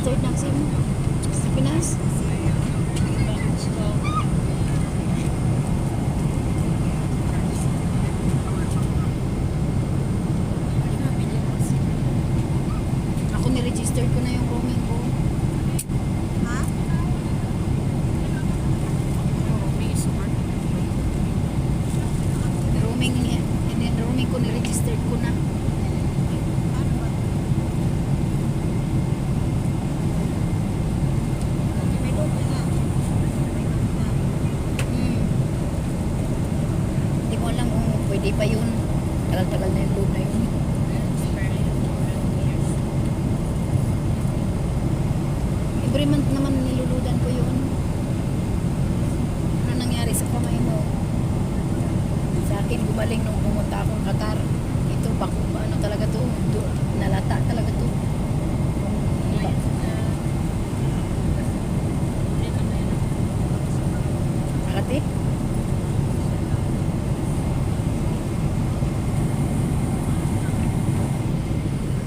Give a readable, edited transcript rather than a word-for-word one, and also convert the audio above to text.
nag-registered ng SIM sa Pinas? Ako ni-registered ko na yung roaming ko. Ha? Roaming ko ni-registered ko na. May load na. Hindi ko alam kung pwede pa yun. Tagal-tagal na yung load na yun. Every month naman niluludan ko yun. Ano nangyari sa kamay mo? Sa akin gumaling nung pumunta akong Qatar.